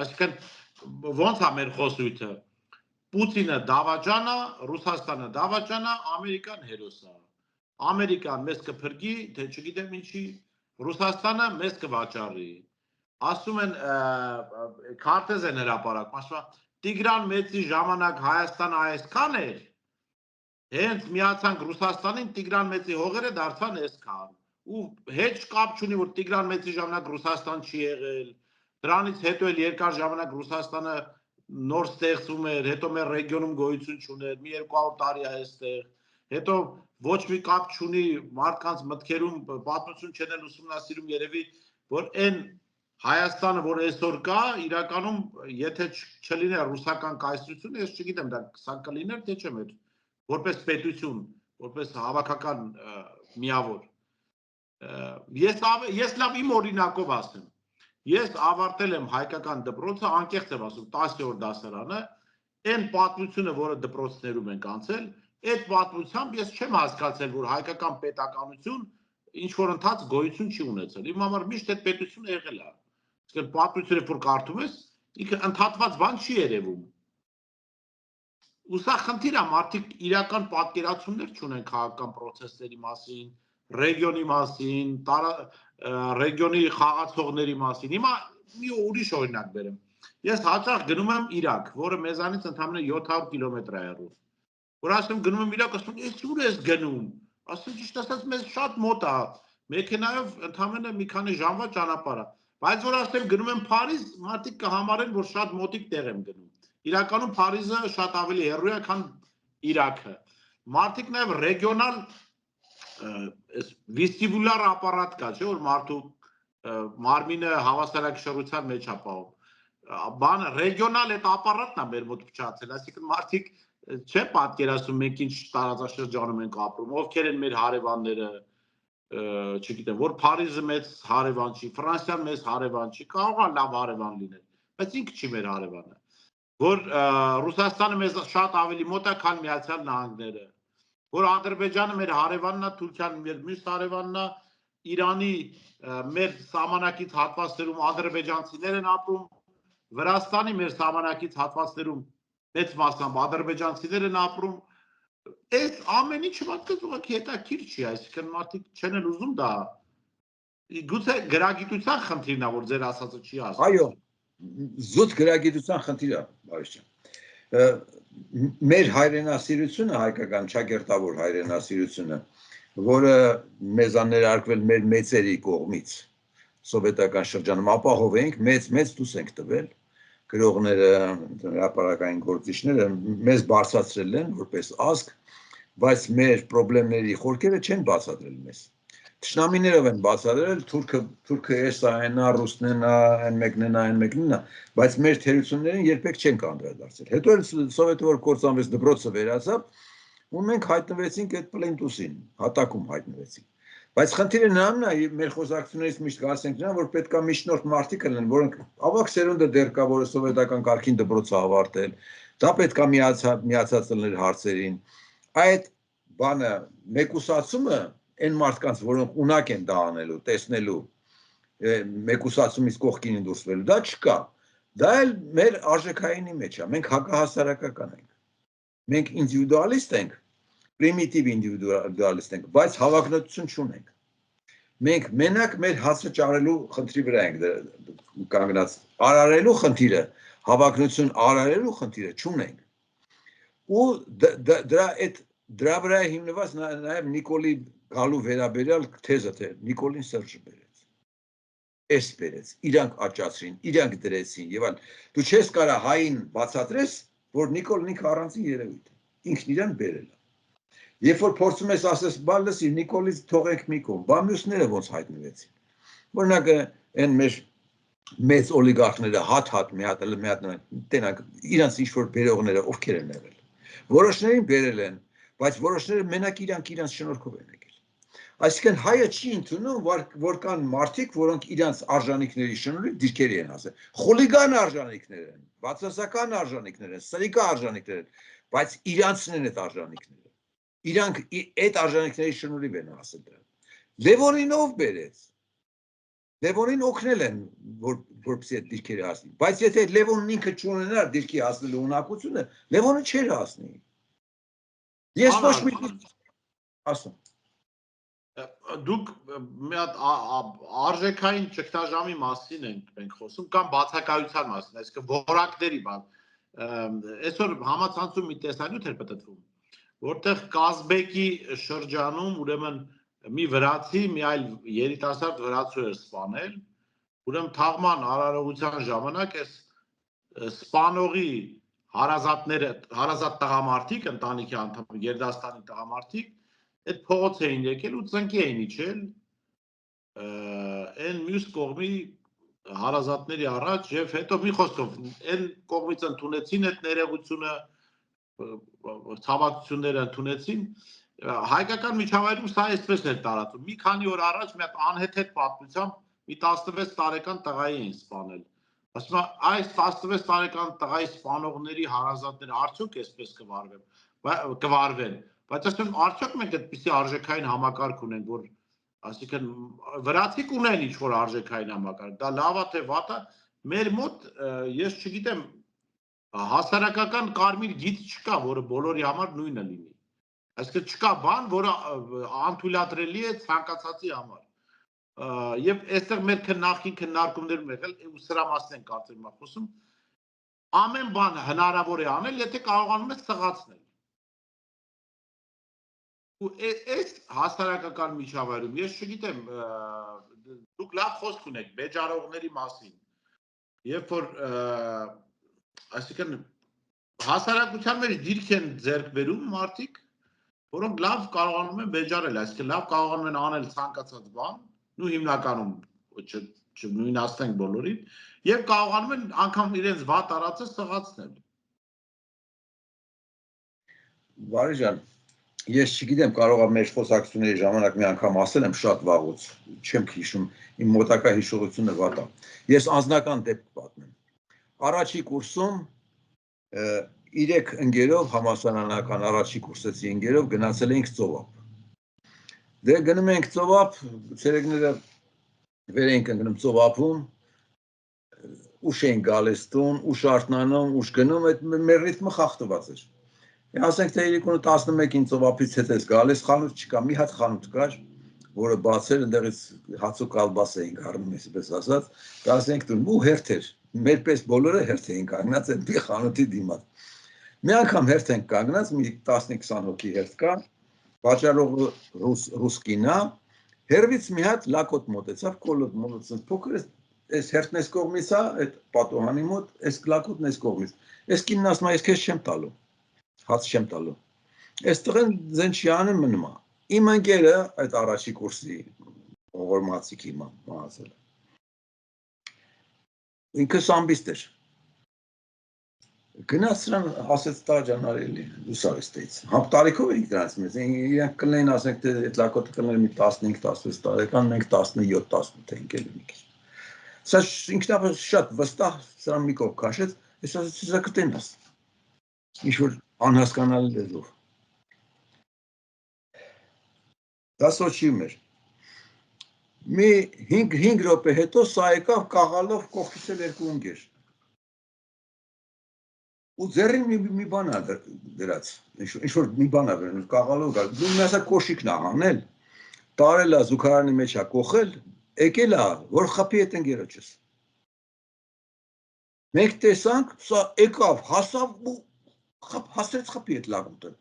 այսինքն ոնց է մեր խոսույթը։ Պուտինը դավաճան է, Ռուսաստանը դավաճան է, Ամերիկան հերոս է։ Ամերիկան մեզ կփրկի, թե չգիտեմ ինչի, Ռուսաստանը մեզ կվաճառի։ Ասում են քարտեզ են հրապարակում, ասում են Տիգրան Մեծի ժամանակ Հայաստանը այսքան էր, հենց միացանք Ռուսաստանին, Տիգրան Մեծի հողերը դարձան այսքան։ Ու հետ կապ չունի, որ Տիգրան Մեծի ժամանակ Ռուսաստան չի եղել, դրանից հետո էլ երկար ժամանակ Ռուսաստանը նոր ստեղծվում էր, հետո մեր ռեգիոնում գոյություն չուներ, մի 200 տարի է այստեղ, հետո ոչ մի կապ չունի մարդկանց մտքերում պատմություն չեն էլ ուսումնասիրում երևի, որ այն Հայաստանը, որ այսօր կա, իրականում եթե չլիներ ռուսական կայսրությունը, ես չգիտեմ դա սա կլիներ, թե չէ մեր որպես պետություն, որպես հավաքական միավոր։ Ես լավ իմ օրինակով ասեմ։ Ես ավարտել եմ հայկական դպրոցը, անկեղծ եմ ասում, 10-րդ դասարանը, այն պատմությունը, որը դպրոցներում ենք անցել, այդ պատմությամբ ես չեմ հասկացել, որ հայկական պետականություն ինչ որ ընթաց գոյություն չի ունեցել։ Իմ համար միշտ այդ պետությունը եղել է։ Իսկ պատմությունը որ կարդում ես, ինքը ընդհատված բան չի երևում։ Ու սա խնդիր է, մարդիկ իրական պատկերացումներ չունեն քաղաքական process-ների մասին, ռեգիոնի մասին, ռեգիոնի խաղացողների մասին։ Հիմա մի ուրիշ օրինակ բերեմ։ Ես հաճախ գնում եմ Իրաք, որը մեզանից ընդամենը 700 կիլոմետր է հեռու։ Որ ասեմ գնում եմ Իրաք, ասում եմ, «Ես ուր ես գնում»։ Ասում ճիշտ ասած մեզ շատ մոտ է։ Մեքենայով ընդամենը մի քանի ժամվա ճանապարհ է։ Բայց որ ասեմ գնում եմ Փարիզ, մարդիկ կհամարեն, որ շատ մոտիկ տեղ եմ գնում։ Իրականում Փարիզը շատ ավելի հեռու է, քան Իրաքը։ Մարդիկ նաև ռեգիոնալ վեստիբուլար ապարատ կա, չէ՞ որ մարդու մարմինը հավասարակշռության մեջ է ապահովում։ Բանը ռեգիոնալ այդ ապարատն է մեր մոտ փչացել, այսինքն մարդիկ չէ պատկերացնում մենք ինչ տարածաշրջանում ենք ապրում, ովքեր են մեր հարևանները, չգիտեմ, որ Փարիզը մեծ հարևան չի, Ֆրանսիան մեծ հարևան չի, կարող է լավ հարևան լինել, բայց ինքը չի մեր հարևանը։ Որ Ռուսաստանը մեզ շատ ավելի մոտ է, քան Միացյալ Նահանգները, որ Ադրբեջանը մեր հարևանն է, Թուրքիան մեր մյուս հարևանն է, Իրանի մեր սահմանակից հատվածներում ադրբեջանցիներ են ապրում, Վրաստանի մեր սահմանակից հատվածներում մեծ մասամբ ադրբեջանցիներ են ապրում։ Այս ամեն ինչը ուղղակի հետաքրքիր չի, այսինքն մարդիկ չեն էլ ուզում դա։ Գուցե գրագիտության խնդիրն է, որ ձեր ասածը չի ասում։ Այո, զուտ գրագիտության խնդիր է, բարի ջան։ Մեր հայրենասիրությունը, հայկական ճակերտավոր հայրենասիրությունը, որը մեզ ներարկվել մեր մեծերի կողմից սովետական շրջանում ապահովենք, մեծ դուս ենք տվել, գրողները, հրապարակային գործիչները մեզ բարձրացրել են որպես ազգ, բայց մեր խնդիրների խորքերը չեն բացատրել մեզ։ Թշնամիներով են բացատրել, թուրքը էս այն է, ռուսն է, այն մեկն է, բայց մեր թերություններին երբեք չենք անդրադարձել։ Հետո էլ սովետը որ կործանվեց, դպրոցը վերացավ, ու մենք հայտնվեցինք այդ պլենտուսին, հատակում հայտնվեցինք։ Բայց խնդիրը նրանն է, մեր խոսակցություններից միշտ գասենք նրան, որ պետք է միջնորդ մարդիկ լինեն, որոնք ավագ սերունդը դեռ կա, որը սովետական կարգին դպրոցը ավարտել, դա պետք է միացած լինել հարցերին։ Այդ բանը մեկուսացումը այն մարդկանց, որոնք ունակ են դա անելու, տեսնելու, մեկուսացումից կողքին դուրսվելու, դա չկա։ Դա էլ մեր արժեքայինի մեջ է, մենք հակահասարակական ենք։ Մենք ինդիվիդուալիստ ենք, պրիմիտիվ ինդիվիդուալիստ ենք, բայց հավակնոտություն չունենք։ Մենք մենակ մեր հացը ճարելու խնդրի վրա ենք կանգնած, արարելու խնդիրը, հավակնություն արարելու խնդիրը չունենք։ Ու դրա վրա է հիմնված նաև Նիկոլի գալու վերաբերյալ թեզը, թե Նիկոլին Սերժը բերեց։ Էս բերեց, իրանք աճացրին, իրանք դրեցին եւ այլն։ Դու չես կարա հային բացատրես, որ Նիկոլն ինքը առանձին երևույթ է, ինքն իրան բերել է։ Երբ որ փորձում ես ասես, բա լսի, Նիկոլից թողեք մի կողմ, բա մյուսները ոնց հայտնվեցին։ Օրինակ այն մեր մեծ օլիգարխները հատ մի հատ տենակ իրանց ինչ որ բերողները ովքեր են եղել։ Որոշներին բերել են, բայց որոշները մենակ իրանց շնորհքով են եկել։ Այսինքն հայը չի ընդունում, որ կան մարդիկ, որոնք իրանց արժանինքների շնորհիվ դիրքերի են հասել։ Խուլիգան արժանինքներ են, բացասական արժանինքներ են, սրիկա արժանինքներ են, բայց իրանցն են այդ արժանինքները։ Իրանք այդ արժանինքների շնորհիվ են հասել դրան։ Լևոնին ով բերեց։ Լևոնին օգնել են, որպեսզի այդ դիրքերը հասնի։ Բայց եթե Լևոնն ինքը չունենար դիրքի հասնելու ունակությունը, Լևոնը չէր հասնի։ Ես ոչ մի ասում։ Դուք մի հատ արժեքային ճգնաժամի մասին ենք խոսում կամ բացակայության մասին, այսինքն որակների բան։ Այսօր համացանցում մի տեսանյութ էր պատտվում, որտեղ Կազբեկի շրջանում ուրեմն մի վրացի, մի այլ երիտասարդ վրացու էր սպանել, ուրեմն թաղման արարողության ժամանակ այս սպանողի հարազատ տղամարդիկ, ընտանիքի անդամ, Գերդաստանի տղամարդիկ այդ փողոց էին եկել ու ծնկի էին իջել այն մյուս կողմի հարազատների առաջ եւ հետո մի խոսքով այն կողմից ընդունեցին այդ ներողությունը, ցավակցությունները ընդունեցին։ Հայկական միջավայրում սա այսպես էր տարածում։ Մի քանի օր առաջ մի հատ անհեթեթ պատմությամբ մի 16 տարեկան տղայի էին սպանել։ Ասում եմ, այս 16 տարեկան տղայի սպանողների հարազատները արդյոք այսպես կվարվեն։ Բայց ասում եմ, արդյոք մենք այդպիսի արժեքային համակարգ ունենք, որ այսինքն վրացիք ունեն ինչ որ արժեքային համակարգ։ Դա լավ է թե վատ է, մեր մոտ ես չգիտեմ հասարակական կարմիր գիծ չկա, որը բոլորի համար նույնը լինի։ Այսինքն չկա բան, որը անթույլատրելի է ցանկացածի համար։ Եվ այստեղ մեր նախին քննարկումներում եղել ու սրա մասին են կարծեմ խոսում, ամեն բան հնարավոր է անել, եթե կարողանում ես սղացնել։ Ու այս հասարակական միջավայրում ես չգիտեմ, դուք լավ խոսք ունեք բեջարողների մասին։ Երբ որ այսինքն հասարակության մեջ դիրք են ձեռք բերում մարդիկ, որոնք լավ կարողանում են բեջարել, այսինքն լավ կարողանում են անել ցանկացած բան, ու հիմնականում չնույնացնենք բոլորին, եւ կարողանում են անգամ իրենց վատ արածը սղացնել։ Վարի ջան, ես չգիտեմ, կարող է մեր խոսակցությունների ժամանակ մի անգամ ասել եմ շատ վաղուց, չեմ հիշում, իմ մոտակա հիշողությունը վատ է։ Ես անձնական դեպք պատմեմ։ Առաջի կուրսում 3 ընկերով համալսարանական առաջի կուրսեցի ընկերով գնացել էինք ծովափ։ Դե գնում ենք ծովափ, ցերեկները վեր էինք ընկնում ծովափում, ուշ էինք գալիս տուն, ուշ արթնանում, ուշ գնում, այդ մեր ռիթմը խախտված էր։ Ասենք թե 3:11-ին ծովափից հետ ես գալիս, խանութ չկա, մի հատ խանութ կար, որը բացել, ընդեղից հաց ու կալբաս էինք առնում, այսպես ասած, գալիս էինք տուն, ու հերթ էր, մերպես բոլորը հերթ էին կանգնած այդ մի խանութի դիմաց։ Մի անգամ հերթ ենք կանգնած, մի 10-20 հոգի հերթ կա, վաճառողը ռուս կինա, հերվից մի հատ լակոտ մոտեցավ, կոլոտ փոքր այս հերթն այս կողմից է, այդ պատոհանի մոտ, այս լակոտն այս կողմից։ Այս կինն ասում է, ես քեզ չեմ տալու, հաց չեմ տալու։ Այս տղեն զեն չի անում մնում է։ Իմ ընկերը, այդ առաջի կուրսի ողորմածիկ հիմա մահացել։ Ինքը սամբիստ էր։ Գնաց սրան ասեց տա ջան արելի ուսարստից։ Հապ տարիքով էինք դրանց մեզ։ Իրանք կլեն ասենք թե այդ լակոտը կլներ մի 15-16 տարեկան, մենք 17-18 էինք էլի մի քիչ։ Սա ինքնաբար շատ վստահ սրան մի կողմ քաշեց, ես ասեցի սա կտենաս։ Ինչ որ անհասկանալի լեզվով։ Դա Սոչիում էր։ Մի 5 րոպե հետո սա եկավ կաղալով կողքից էլ 2 ընկեր։ Ու ձեռին մի բան ա դրած, ինչ որ մի բան ա կաղալով գալ։ Դու մի ասա կոշիկն ա հանել, տարել ա զուգարանի մեջ ա կողել, եկել ա, որ խփի այդ ընկերոջս։ Մենք տեսանք, սա եկավ, հասավ ու հասրեց խփի այդ լակոտը։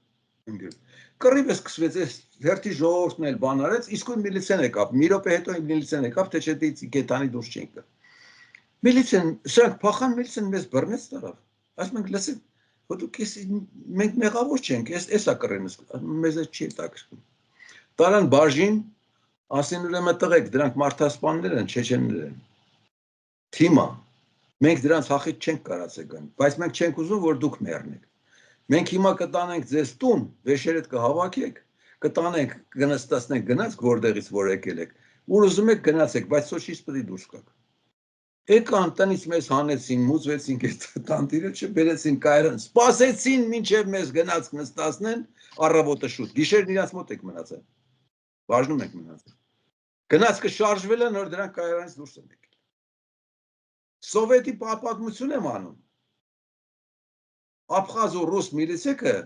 Կռիվը սկսվեց, այս հերթի ժողովուրդն էլ բան արեց, իսկույն միլիցիան եկավ, մի րոպե հետո միլիցիան եկավ, թե չէ գետանի դուրս չենք գա։ Միլիցիան, սրանք փախան, միլիցիան մեզ բռնեց տարավ։ Ասում ենք, լսեք, դուք մենք մեղավոր չենք, էս ա կռինս, մեզ չի հետաքրքրում։ Տարան բաժին, ասին ուրեմն տղեկ, դրանք մարդասպաններ են, չեչեններ են։ Թիմա, մենք դրանց հախիտ չենք կարացել գան, բայց մենք չենք ուզում, որ դուք մեռնեք։ Մենք հիմա կտանենք ձեզ տուն, վեշերդ կհավաքեք, կտանենք, կնստացնենք գնացք որտեղից որ եկել եք, ուր ուզում եք գնացեք, բայց Սոչից պետք է դուրս գաք։ Եկան տնից մեզ հանեցին, մուծվեցինք այդ տանտիրը, չբերեցին կայարան, սպասեցին մինչև մեզ գնացք նստացնեն, առավոտը շուտ, գիշերն իրանց մոտ եք մնացել, բաժնում եք մնացել։ Գնացքը շարժվել է, նոր դրանք կայարանից դուրս են եկել։ Սովետի պատմություն եմ անում։ Աբխազ ու ռուս միլիցիքը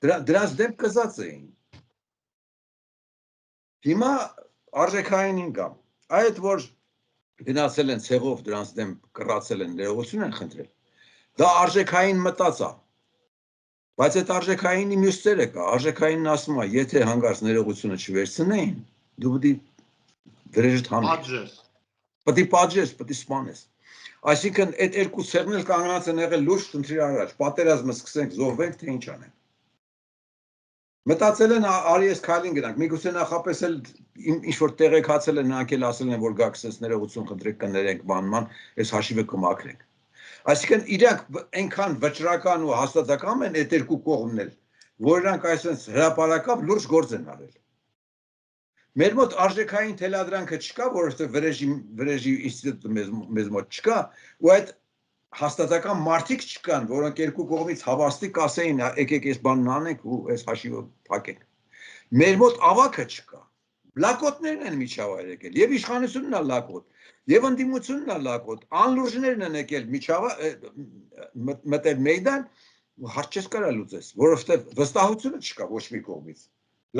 դրանց դեմ կզած էին։ Հիմա արժեքայինին գամ, այդ որ գնացել են ցեղով դրանց դեմ կռացել են, ներողություն են խնդրել։ Դա արժեքային մտած է։ Բայց այդ արժեքայինի մյուս ծերը կա, արժեքայինն ասում է, եթե հանգարց ներողությունը չվերցնեին, դու պետք է վրեժդ հանես։ Պետք է պատժես, պետք է սպանես։ Այսինքն այդ երկու ցեղն էլ կանգնած են եղել լուրջ խնդրի առաջ, պատերազմը սկսենք, զոհվենք, թե ինչ անենք։ Մտածել են արի ես քայլին գնանք, միգուցե նախապես էլ ինչ որ տեղեկացել են, նրանք էլ ասել են, որ գաք սենց ներողություն խնդրեք կներենք բանման, այս հաշիվը կմաքրենք։ Այսինքն իրանք այնքան վճռական ու հաստատակամ են այդ երկու կողմն էլ, որ իրանք այսպես հրապարակավ լուրջ գործ են արել։ Մեր մոտ արժեքային թելադրանքը չկա, որովհետև վրեժի ինստիտուտը մեզ մոտ չկա, ու այդ հաստատական մարդիկ չկան, որոնք երկու կողմից հավաստի կասեին, եկեք այս բանն անենք ու այս հաշիվը փակենք։ Մեր մոտ ավակը չկա, Լակոտներն են միջավայր եկել, եւ իշխանությունն է լակոտ, եւ ընդդիմությունն է լակոտ, անլուրջներն են եկել միջավայր մտել մեյդան, հարց չես կարա լուծես, որովհետեւ վստահությունը չկա ոչ մի կողմից։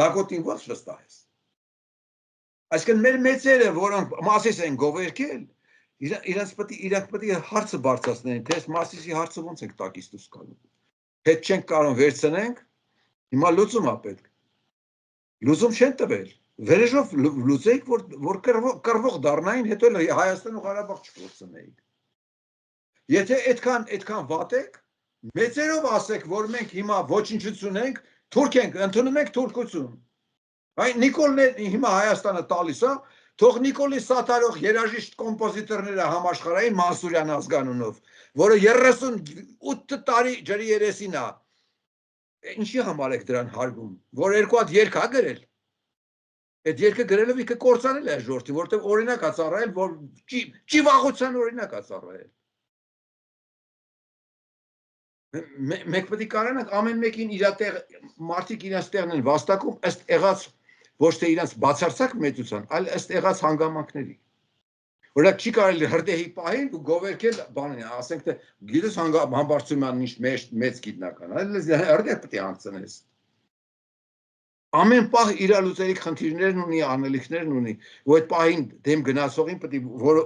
Լակոտին ո՞նց վստահես։ Այսինքն մեր մեծերը, որոնք Մասիս են գովերքել, իրանք պետք է հարցը բարձրացնեն, թե այս Մասիսի հարցը ո՞նց ենք տակից դուրս գալու։ Հետ չենք կարող վերցնենք, հիմա լուծում է պետք։ Լուծում չեն տվել։ Վերեժով լուծեիք, որ կռվող դառնային, հետո Հայաստան ու Ղարաբաղ չկորցնեիք։ Եթե այդքան վատ եք, մեծերով ասեք, որ մենք հիմա ոչնչություն ենք, թուրք ենք, ընդունում ենք թուրքություն։ Այն Նիկոլն հիմա Հայաստանը տալիս է, թող Նիկոլի սատարող երաժիշտ կոմպոզիտորները համաշխարհային Մանսուրյան ազգանունով, որը 38 տարի ջրի երեսին է։ Ինչի համար եք դրան հարգում, որ երկու հատ երգ ա գրել։ Այդ երկը գրելով ինքը կործանել է ժողովրդին, որտեղ օրինակ ա ծառայել, որ ճիվաղության օրինակ ա ծառայել։ Մենք պետք է կարողանանք ամեն մեկին իր տեղ, մարդիկ իրենց տեղն են վաստակում, ըստ եղած ոչ թե իրենց բացարձակ մեծության, այլ ըստ եղած հանգամանքների։ Օրինակ չի կարելի հրդեհի պահին ու գովերքել բանին, ասենք թե գիտես Համբարձումյանն ինչ մեծ գիտնական, այլ հրդեհ պետք է հանգցնես։ Ամեն պահ իր լուծելիք խնդիրներն ունի, անելիքներն ունի, ու այդ պահին դեմ գնացողին պետք է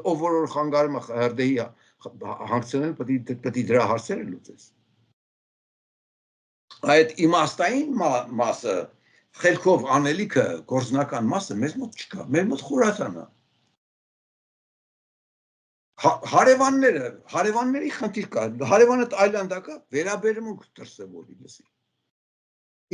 ով որ խանգարում է հրդեհի հանգցնել, պետք է դրա հարցերը լուծես։ Այդ իմաստային մասը, խելքով անելիքը, գործնական մասը մեզ մոտ չկա, մեր մոտ խորաթան է։ Հարևանների խնդիր կա, հարևանը այլանդակա, վերաբերմունք դրսևորի լսի։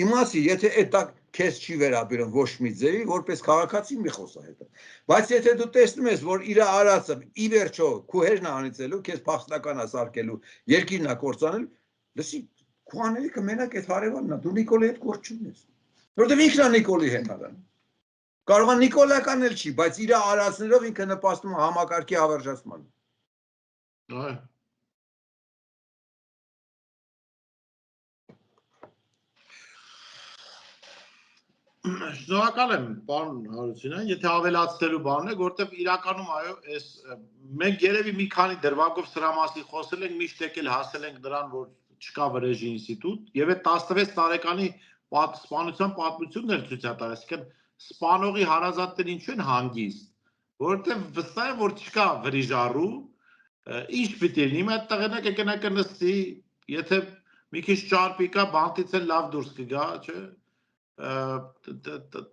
Իմացի, եթե այդ քեզ չի վերաբերում ոչ մի ձևի, որպես քաղաքացի մի խոսա հետո։ Բայց եթե դու տեսնում ես, որ իր արածը ի վերջո քո հերն է անիծելու, քեզ փախստական է սարքելու, երկիրն է կործանել, լսի, քո անելիքը մենակ այդ հարևանն է, դու Նիկոլի հետ գործ չունես։ Որովհետև ինքն է Նիկոլի հետ արան։ Կարող է Նիկոլական էլ չի, բայց իր արածներով ինքը նպաստում է համակարգի հավերժացմանը։ Այո։ Շնորհակալ եմ, պարոն Հարությունյան, եթե ավելացնելու բան է, որտեվ իրականում այո, այս մենք երևի մի քանի դրվագով սրա մասին խոսել ենք, միշտ եկել հասել ենք նրան, որ չկա վրեժի ինստիտուտ, եւ այդ 16 տարեկանի սպանության պատմությունն էլ ցույց է տալիս, այսինքն սպանողի հարազատները ինչու են հանգիստ, որովհետեւ վստահ եմ, որ չկա վրիժառու, ինչ պիտի լինի, այդ տղենակ եկնակ նստի, եթե մի քիչ ճարպի կա, բանտից էլ լավ դուրս կգա, չէ՞։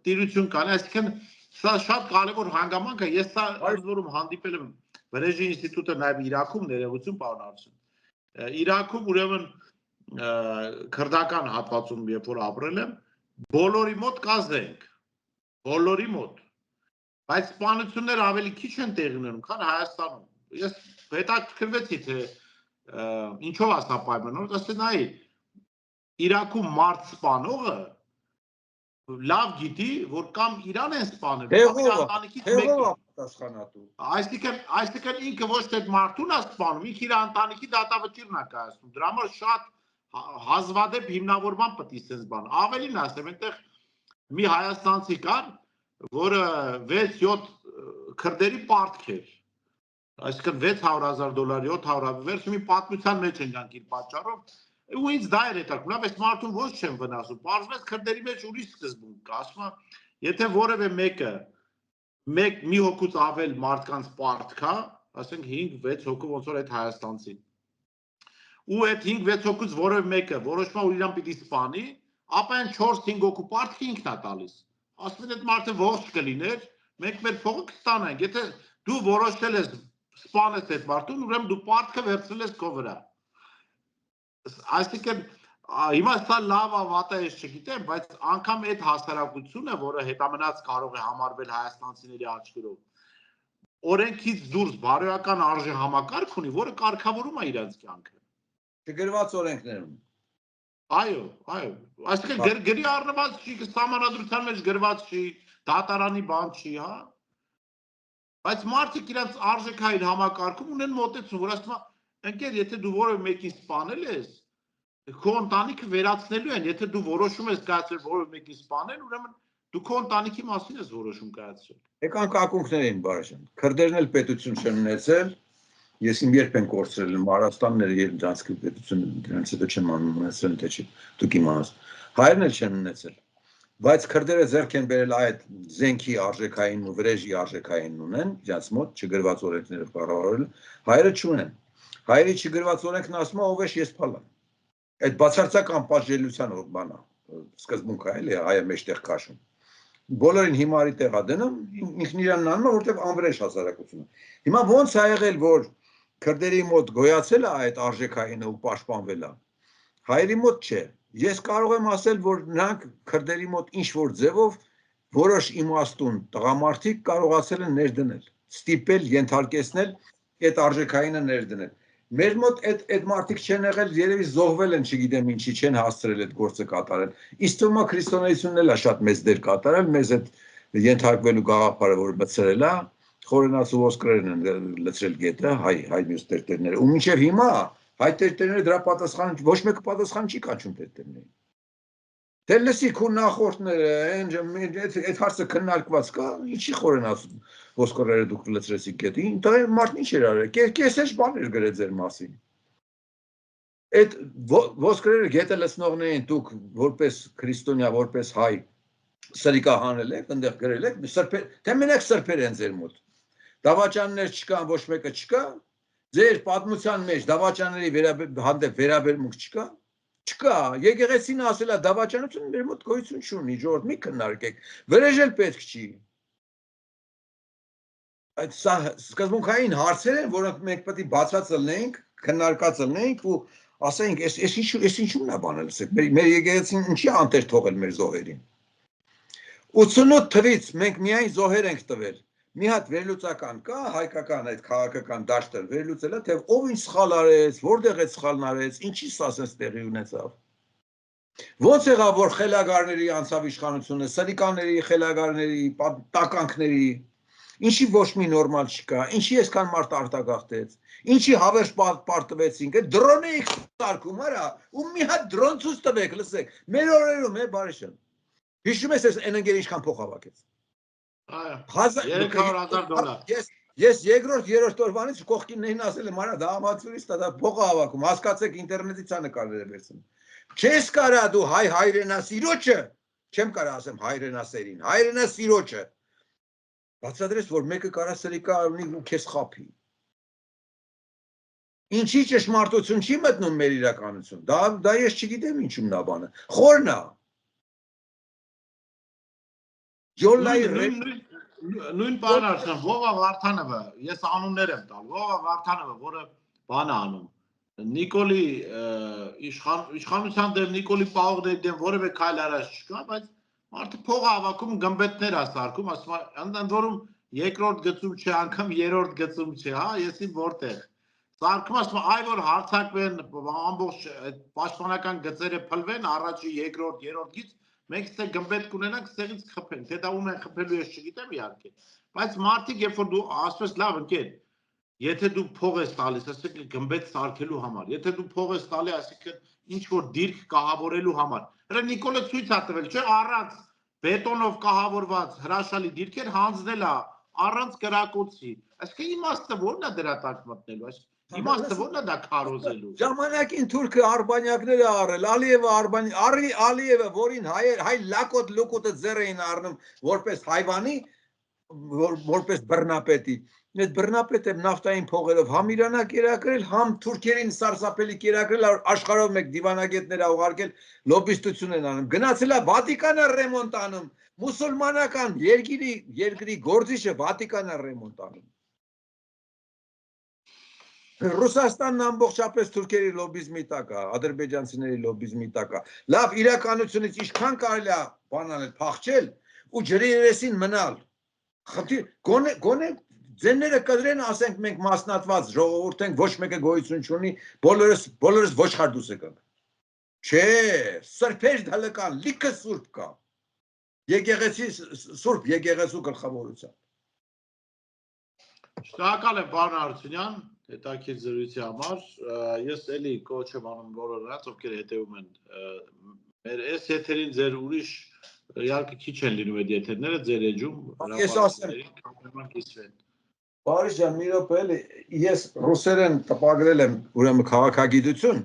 Տիրություն կան, այսինքն սա շատ կարևոր հանգամանք է, ես սա որում հանդիպել եմ վրեժի ինստիտուտը նաև Իրաքում, ներողություն պարոն Հարություն, Իրաքում ուրեմն քրդական հատվածում երբ որ ապրել եմ, բոլորի մոտ կա զենք, բոլորի մոտ, բայց սպանությունները ավելի քիչ են տեղի ունենում, քան Հայաստանում, ես հետաքրքրվեցի, թե ինչով ասա պայմանավոր, ասե նայի, Իրաքում մարդ սպանողը լավ գիտի, որ կամ իրան են սպանել, կամ իր ընտանիքից մեկին։ Այսինքն ինքը ոչ թե մարդուն է սպանում, ինքը իր ընտանիքի դատավճիռն է կայացնում։ Դրա համար շատ հազվադեպ հիմնավորման պետք է sense բան։ Ավելին ասեմ, այնտեղ մի հայաստանցի կար, որը 6-7 քրդերի պարտք էր։ Այսինքն $600,000, $700,000, վերջը մի պատմության մեջ ընկանք իր պատճառով։ Ու ինձ դա էր հետաքրքրում, լավ, այս մարդուն ոչ չեմ վնասում, պարզվեց քրդերի մեջ ուրիշ սկզբունք կա, ասում եմ, եթե որևէ մեկը մի հոգուց ավել մարդկանց պարտք կա, ասենք 5-6 հոգու ոնց որ այդ հայաստանցին։ Ու այդ 5-6 հոգուց որևէ մեկը որոշում ու իրան պիտի սպանի, ապա այն 4-5 հոգու պարտքը ինքն է տալիս։ Ասում են այդ մարդը ողջ կլիներ, մենք մեր փողը կստանանք, եթե դու որոշել ես սպանես այդ մարդուն, ուրեմն դու պարտքը վերցրել ես քո վրա։ Այսինքն հիմա սա լավ է, վատ է, ես չգիտեմ, բայց անգամ այդ հասարակությունը, որը հետամնաց կարող է համարվել հայաստանցիների աչքերով, օրենքից դուրս բարոյական արժե համակարգ ունի, որը կարգավորում է իրենց կյանքը։ Չգրված օրենքներում։ Այո, այո, այսինքն գրի առնված չի, սահմանադրության մեջ գրված չի, դատարանի բան չի, հա։ Բայց մարդիկ իրենց արժեքային համակարգում ունեն մոտեցում, որ ասում են, ընկեր, եթե դու որևէ մեկին սպանել ես, քո ընտանիքը վերացնելու են, եթե դու որոշում ես կայացրել որևէ մեկին սպանել, ուրեմն Դու քո ընտանիքի մասին ես որոշում կայացրել։ Եկանք ակունքներին բարաշան։ Քրդերն էլ պետություն չեն ունեցել։ Ես իմ երբ են կորցրել Մարաստանները եւ Դանսկի պետությունը դրանց հետո չեմ ունեցել թե չի։ Դուք իմանաս։ Հայերն էլ չեն ունեցել։ Բայց քրդերը ձեռք են բերել այդ զենքի արժեքային ու վրեժի արժեքային ունեն, իրաց մոտ չգրված օրենքները կառավարել, հայերը չունեն։ Հայերի չգրված օրենքն ասում է ով է ես փալան։ Այդ բացարձակ անպաշտպանության բանա, սկզբունք է, էլի հայը մեջտեղ քաշում։ Բոլորին հիմարի տեղա դնում, ինքն իրան անում է, որտեղ անվրեժ հասարակությունը։ Հիմա ո՞նց է եղել, որ քրդերի մոտ գոյացել է այդ արժեքայինը ու պաշտպանվել է։ Հայերի մոտ չէ։ Ես կարող եմ ասել, որ նրանք քրդերի մոտ ինչ որ ձևով որոշ իմաստուն տղամարդիկ կարողացել են ներդնել, ստիպել, ենթարկեցնել այդ արժեքայինը ներդնել։ Մեր մոտ այդ մարդիկ չեն եղել, երևի զոհվել են, չգիտեմ ինչի, չեն հասցրել այդ գործը կատարել։ Իսկ թվում է քրիստոնեությունն էլ է շատ մեծ դեր կատարել, մեզ այդ ենթարկվելու գաղափարը, որ մցրել է, խորենաց ու ոսկրերն են լցրել գետը, հայ մյուս տերտերները, ու մինչև հիմա հայ տերտերները դրա պատասխանը ոչ մեկը պատասխան չի կանչում տերտերներին։ Դե լսի քո նախորդները, այդ հարցը քննարկված կա, ինչի խորենաց ոսկրերը դուք լցրեցիք գետը, դա մարդն ինչ էր արել, կեսեջ բաներ գրել ձեր մասին։ Այդ ոսկրերը գետը լցնողներին դուք որպես քրիստոնյա, որպես հայ սրիկա հանել եք, այնտեղ գրել եք, թե մենակ սրբեր են ձեր մոտ։ Դավաճաններ չկան, ոչ մեկը չկա։ Ձեր պատմության մեջ դավաճանների հանդեպ վերաբերմունք չկա։ Չկա, եկեղեցին ասել է դավաճանությունը մեր մոտ գոյություն չունի, ժողովուրդ մի քննարկեք, վրեժ էլ պետք չի։ Այդ սա սկզբունքային հարցեր են, որոնք մենք պետք է բացած լնենք, քննարկած լնենք ու ասենք, այս ինչու՞մն է բանը լսեք, մեր եկեղեցին ինչի անտեր թողել մեր զոհերին։ 88 թվից մենք միայն զոհեր ենք տվել։ Մի հատ վերլուծական կա, հայկական այդ քաղաքական դաշտը վերլուծել է, թե ով ինչ սխալ արեց, որտեղ է սխալն արեց, ինչի սասենց տեղի ունեցավ։ Ոնց եղավ, որ խելագարների անցավ իշխանությունը, սրիկաների, խելագարների, տականքների, ինչի ոչ մի նորմալ չկա, ինչի այսքան մարդ արտագաղթեց, ինչի հավերժ պարտվեցինք, այդ դրոնեիք սարքում, արա, ու մի հատ դրոն ցույց տվեք, լսեք, մեր օրերում է բարեշան։ Հիշում ես այն ընկերը ինչքան փող հավաքեց։ 300,000 դոլար։ Ես երրորդ օրվանից կողքիններին ասել եմ, արա դա ամացուրից դա փող է հավաքում, հասկացեք ինտերնետից է նկարները վերցնում։ Չես կարա դու հայրենասիրոջը, չեմ կարա ասեմ հայրենասերին, հայրենասիրոջը։ Բացատրես, որ մեկը կարա սրիկա ունի ու քեզ խափի։ Ինչի ճշմարտություն չի մտնում մեր իրականություն։ Դա ես չգիտեմ ինչու՞մն է բանը։ Խորն է։ Նույն բանը ասեմ, Վովա Վարդանովը, ես անուններ եմ տալ, Վովա Վարդանովը, որը բան է անում, Նիկոլի իշխանության դեմ Նիկոլի Պաղողների դեմ որևէ քայլ արած չկա, բայց մարդը փող հավաքում գմբեթներ է սարքում, ասում է, ընդ որում երկրորդ գծում չէ, անգամ երրորդ գծում չէ, հա, եսի որտեղ։ Սարքում ասում է, այ որ հարցակվեն ամբողջ պաշտպանական գծերը փլվեն, առաջի, երկրորդ, երրորդ գիծ, մենք ստե գմբեթ կունենանք, ստեղից խփեն, թե դա ում են խփելու ես չգիտեմ իհարկե, բայց մարդիկ երբ որ դու ասես լավ ընկեր, եթե դու փող ես տալիս, ասեք գմբեթ սարքելու համար, եթե դու փող ես տալի, ասեք ինչ որ դիրք կահավորելու համար, հələ Նիկոլը ցույց է տվել, չէ, առանց բետոնով կահավորված հրաշալի դիրքեր հանձնել է, առանց կրակոցի, այսինքն իմաստը ո՞րն է դրա տակ մտնելու, այս իմաստը ո՞րն է դա քարոզելու։ Ժամանակին թուրքը արբանյակներ է առել, Ալիևը, որին հայ լակոտ լուկոտը ձեռ էին առնում որպես հայվանի, որպես բռնապետի։ Այդ բռնապետը նավթային փողերով համ Իրանա կերակրել, համ թուրքերին սարսափելի կերակրել, աշխարհով մեկ դիվանագետներ ուղարկել, լոբիստություն են անում։ Գնացել է Վատիկանը ռեմոնտ անում, մուսուլմանական երկրի գործիչը Վատիկանը ռեմոնտ անում։ Ռուսաստանն ամբողջապես թուրքերի լոբիզմի տակ է, ադրբեջանցիների լոբիզմի տակ է։ Լավ, իրականությունից ինչքան կարելի է բանանել, փախչել ու ջրի երեսին մնալ։ Գոնե ձենները կտրեն, ասենք մենք մասնատված ժողովուրդ ենք, ոչ մեկը գոյություն չունի, բոլորս ոչխար դուս եկանք։ Չէ, սրբեր դալական, լիքը սուրբ կա։ Եկեղեցի սուրբ եկեղեցու գլխավորությամբ։ Շնորհակալ եմ պարոն Հարությունյան, հետաքրքիր զրույցի համար։ Ես էլի կոչ եմ անում բոլորը, ովքեր հետևում են մեր այս եթերին, ձեր ուրիշ իհարկե քիչ են լինում այդ եթերները ձեր էջում Ես ասեմ կիսվեն։ Բարի ջան, մի րոպե էլի, ես ռուսերեն տպագրել եմ ուրեմն քաղաքագիտություն,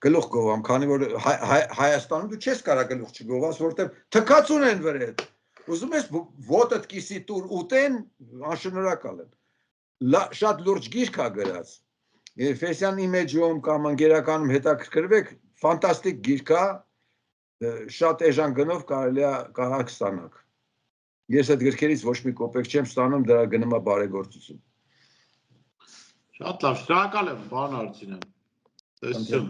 գլուխ գովամ, քանի որ Հայաստանում դու չես կարող գլուխ չգովաս, որովհետև թքած ունեն վրեդ։ Ուզում ես ոտդ կիսի տուր ուտեն, անշնորհակալ եմ։ Շատ լուրջ գիրք ա գրած։ Ֆեսյան իմեջում կամ ընկերականում հետաքրքրվեք, ֆանտաստիկ գիրք ա, շատ էժան գնով կարելի է կարակ ստանաք։ Ես այդ գրքերից ոչ մի կոպեկ չեմ ստանում, դրա գնում է բարեգործություն։ Շատ լավ, շնորհակալ եմ, պարոն Արությունյան։ Տեսություն։